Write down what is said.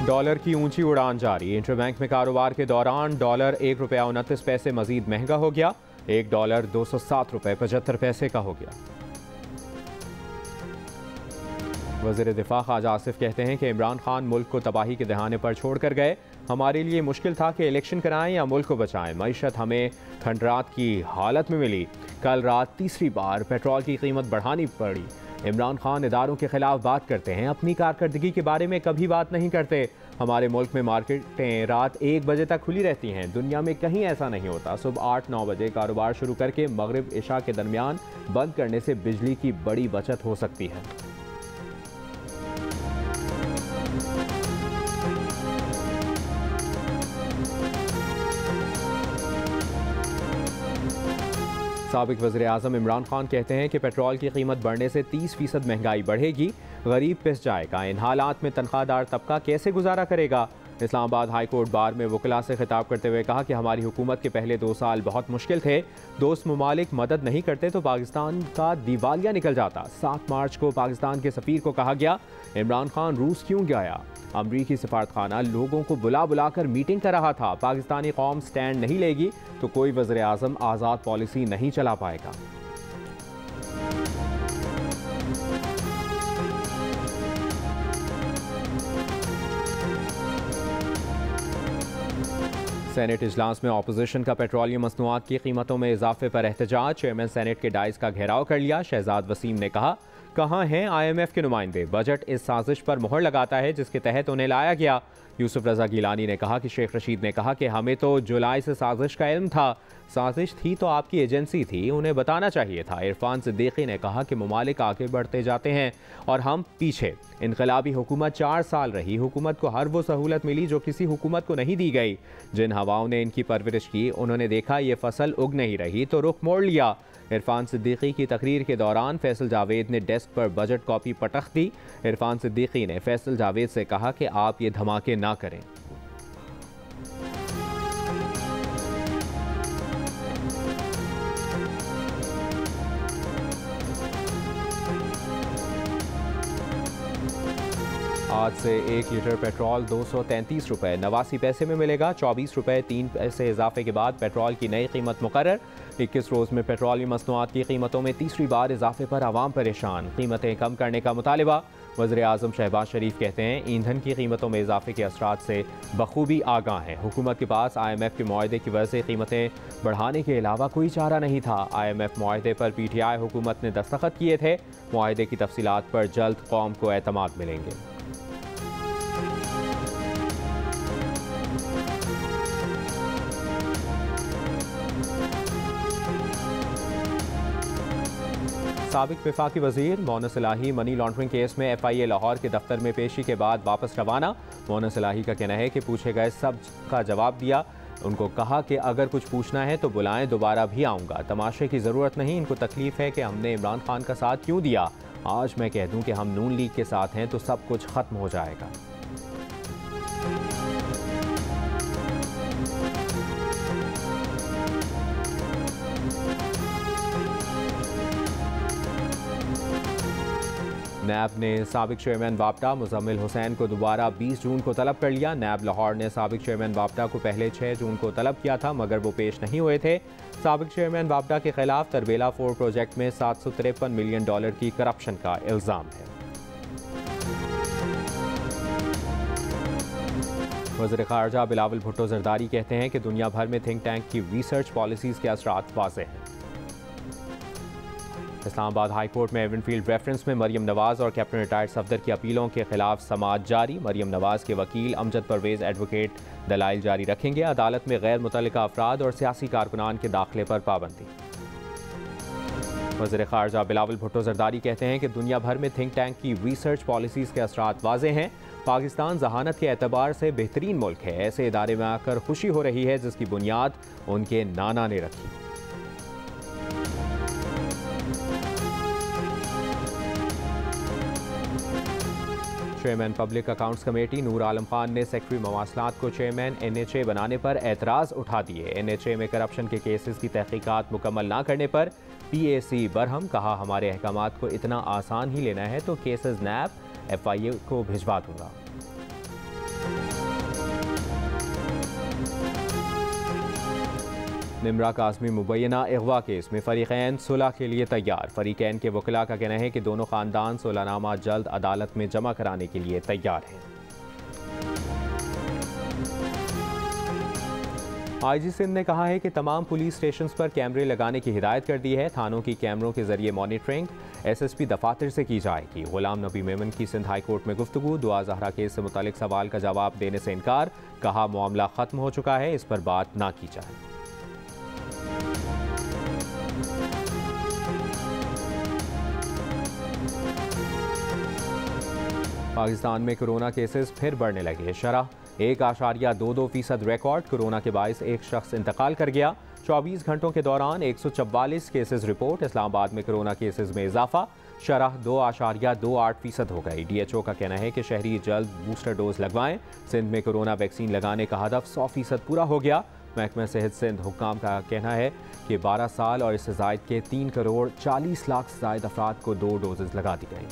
Dollar की ऊंची उड़ान जारी। इंटरबैंक में कारोबार के दौरान डॉलर ₹1.29 मजीद महंगा हो गया। $1 $207.75 का हो गया। वज़ीर दिफा ख्वाजा आसिफ कहते हैं कि इमरान खान मुल्क को तबाही के दहाने पर छोड़ कर गए। हमारे लिए मुश्किल था कि इलेक्शन कराएं या मुल्क को बचाएं। मईशत हमें खंडरात की हालत में मिली। कल रात तीसरी बार पेट्रोल की कीमत बढ़ानी पड़ी। इमरान खान इदारों के खिलाफ बात करते हैं, अपनी कारकर्दगी के बारे में कभी बात नहीं करते। हमारे मुल्क में मार्केटें रात 1 बजे तक खुली रहती हैं। दुनिया में कहीं ऐसा नहीं होता। सुबह 8-9 बजे कारोबार शुरू करके मगरिब इशा के दरमियान बंद करने से बिजली की बड़ी बचत हो सकती है। साबिक वज़ीर-ए-आज़म इमरान खान कहते हैं कि पेट्रोल की कीमत बढ़ने से 30% महंगाई बढ़ेगी, गरीब पिस जाएगा। इन हालात में तनख्वाहदार तबका कैसे गुजारा करेगा। इस्लामाबाद हाई कोर्ट बार में वकला से खिताब करते हुए कहा कि हमारी हुकूमत के पहले 2 साल बहुत मुश्किल थे। दोस्त ममालिक मदद नहीं करते तो पाकिस्तान का दिवालिया निकल जाता। 7 मार्च को पाकिस्तान के सफ़ीर को कहा गया, इमरान खान रूस क्यों गया। अमरीकी सफारतखाना लोगों को बुला बुलाकर मीटिंग कर रहा था। पाकिस्तानी कौम स्टैंड नहीं लेगी तो कोई वज़ीर-ए-आज़म आज़ाद पॉलिसी नहीं चला पाएगा। सेनेट इजलास में अपोजिशन का पेट्रोलियम मसनूआत की कीमतों में इजाफे पर एहतजाज। चेयरमैन सेनेट के डाइस का घेराव कर लिया। शहजाद वसीम ने कहा, कहाँ हैं IMF के नुमाइंदे। बजट इस साजिश पर मोहर लगाता है जिसके तहत उन्हें लाया गया। यूसुफ रजा गिलानी ने कहा कि शेख रशीद ने कहा कि हमें तो जुलाई से साजिश का इल्म था। साजिश थी तो आपकी एजेंसी थी, उन्हें बताना चाहिए था। इरफान सिद्दीकी ने कहा कि ममालिक आगे बढ़ते जाते हैं और हम पीछे। इनकलाबी हुकूमत 4 साल रही। हुकूमत को हर वो सहूलत मिली जो किसी हुकूमत को नहीं दी गई। जिन हवाओं ने इनकी परवरिश की, उन्होंने देखा ये फसल उग नहीं रही तो रुख मोड़ लिया। इरफान सिद्दीकी की तकरीर के दौरान फैसल जावेद ने डेस्क पर बजट कॉपी पटख दी। इरफान सिद्दीकी ने फैसल जावेद से कहा कि आप ये धमाके ना करें। आज से 1 लीटर पेट्रोल ₹233.89 में मिलेगा। ₹24.03 इजाफे के बाद पेट्रोल की नई कीमत मुकर्रर। 21 रोज़ में पेट्रोलियम मसनूआत की कीमतों में तीसरी बार इजाफे पर आवाम परेशान। कीमतें कम करने का मुतालिबा। वज़ीर-ए-आज़म शहबाज शरीफ कहते हैं, ईंधन की कीमतों में इजाफे के असरात से बखूबी आगाह हैं। हुकूमत के पास IMF के मुआहदे की वजह से कीमतें बढ़ाने के अलावा कोई चारा नहीं था। IMF मुआहदे पर PTI हुकूमत ने दस्तखत किए थे। मुआहदे की तफसीलात पर जल्द कौम को एतमाद मिलेंगे। साबिक वफाकी वजीर मोनस इलाही मनी लॉन्ड्रिंग केस में FIA लाहौर के दफ्तर में पेशी के बाद वापस रवाना। मोनस इलाही का कहना है कि पूछे गए सब का जवाब दिया। उनको कहा कि अगर कुछ पूछना है तो बुलाएं, दोबारा भी आऊँगा। तमाशे की ज़रूरत नहीं। इनको तकलीफ है कि हमने इमरान खान का साथ क्यों दिया। आज मैं कह दूँ कि हम नून लीग के साथ हैं तो सब कुछ ख़त्म हो जाएगा। नैब ने साबिक चेयरमैन वापटा मुजम्मिल हुसैन को दोबारा 20 जून को तलब कर लिया। नैब लाहौर ने साबिक चेयरमैन वापटा को पहले 6 जून को तलब किया था मगर वो पेश नहीं हुए थे। साबिक चेयरमैन वापटा के खिलाफ तरबेला 4 प्रोजेक्ट में $753 मिलियन की करप्शन का इल्ज़ाम है। वज़ीर ख़ारजा बिलावल भुट्टो ज़रदारी कहते हैं कि दुनिया भर में थिंक टैंक की रिसर्च पॉलिसीज़ के असरात वाज़ेह हैं। इस्लामाबाद हाई कोर्ट में एवनफील्ड रेफरेंस में मरियम नवाज और कैप्टन रिटायर्ड सफदर की अपीलों के खिलाफ समाअत जारी। मरियम नवाज के वकील अमजद परवेज एडवोकेट दलाइल जारी रखेंगे। अदालत में गैर मुतल्लिका अफराद और सियासी कारकुनान के दाखिले पर पाबंदी। वज़ीर ख़ारजा बिलावल भुट्टो ज़रदारी कहते हैं कि दुनिया भर में थिंक टैंक की रिसर्च पॉलिसीज़ के असरात वाज़ेह हैं। पाकिस्तान जहानत के एतबार से बेहतरीन मुल्क है। ऐसे इदारे में आकर खुशी हो रही है जिसकी बुनियाद उनके नाना ने रखी। Chairman public accounts committee Noor Alam Khan ने सेक्रेटरी मवासलात को चेयरमैन NHA बनाने पर एतराज़ उठा दिए। NHA में करप्शन के केसेस की तहकीकात मुकम्मल ना करने पर PAC बरहम। कहा, हमारे अहकामात को इतना आसान ही लेना है तो केसेस NAB FIA को भिजवा दूंगा। निमरा काज़मी मुबैना अगवा केस में फरीकैन सुलह के लिए तैयार। फरीकैन के वकीला का कहना है कि दोनों खानदान सुलहनामा जल्द अदालत में जमा कराने के लिए तैयार हैं। आईजी सिंध ने कहा है कि तमाम पुलिस स्टेशंस पर कैमरे लगाने की हिदायत कर दी है। थानों की कैमरों के जरिए मॉनिटरिंग एसएसपी दफातर से की जाएगी। गुलाम नबी मेमन की सिंध हाई कोर्ट में गुफ्तगू। दुआ जहरा केस से मुतालिक सवाल का जवाब देने से इनकार। कहा मामला खत्म हो चुका है, इस पर बात ना की जाए। पाकिस्तान में कोरोना केसेस फिर बढ़ने लगे। शरह 1.22% रिकॉर्ड। कोरोना के बायस एक शख्स इंतकाल कर गया। 24 घंटों के दौरान 144 केसेस रिपोर्ट। इस्लामाबाद में कोरोना केसेस में इजाफा। शरह 2.28% हो गई। DHO का कहना है कि शहरी जल्द बूस्टर डोज लगवाएं। सिंध में कोरोना वैक्सीन लगाने का हदफ 100% पूरा हो गया। महकमा सेहत सिंध हुक्काम का कहना है कि 12 साल और इससे जायद के 3 करोड़ 40 लाख से जायद अफराद को 2 डोजेज लगा दी गई।